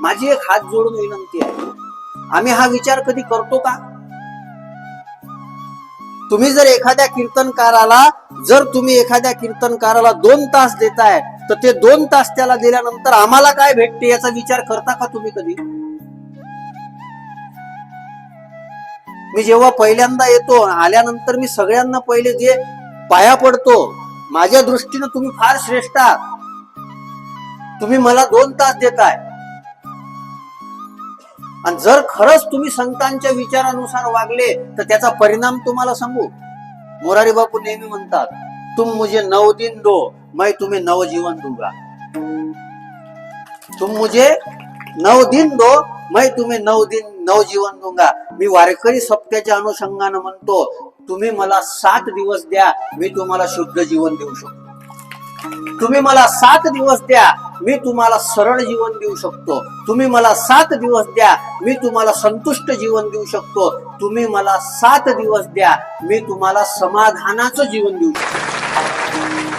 माझी एक हात जोडून विनंती आहे, आम्ही हा विचार कधी करतो का? तुम्ही जर एखाद्या कीर्तनकाराला 2 तास देताय, तर ते 2 तास त्याला दिल्यानंतर आम्हाला काय भेटते याचा विचार करता का तुम्ही कधी? मी जेव्हा पहिल्यांदा येतो, आल्यानंतर मी सगळ्यांना पहिले जे पाया पडतो, माझ्या दृष्टीनं तुम्ही फार श्रेष्ठ आहात. तुम्ही मला 2 तास देताय, आणि जर खरंच तुम्ही संतांच्या विचारानुसार वागले तर त्याचा परिणाम तुम्हाला सांगू. मोरारी बापू नेहमी म्हणतात, तुम मुझे 9 दिन दो, मैं तुम्हें नवजीवन दूंगा. तुम मुझे 9 दिन दो, मैं तुम्हें नवजीवन दूंगा. मी वारकरी सप्त्याच्या अनुषंगानं म्हणतो, तुम्ही मला 7 दिवस द्या, मी तुम्हाला शुद्ध जीवन देऊ शकतो. तुम्ही मला 7 दिवस द्या, मी तुम्हाला सरळ जीवन देऊ शकतो. तुम्ही मला 7 दिवस द्या, मी तुम्हाला संतुष्ट जीवन देऊ शकतो. तुम्ही मला 7 दिवस द्या, मी तुम्हाला समाधानाचं जीवन देऊ शकतो.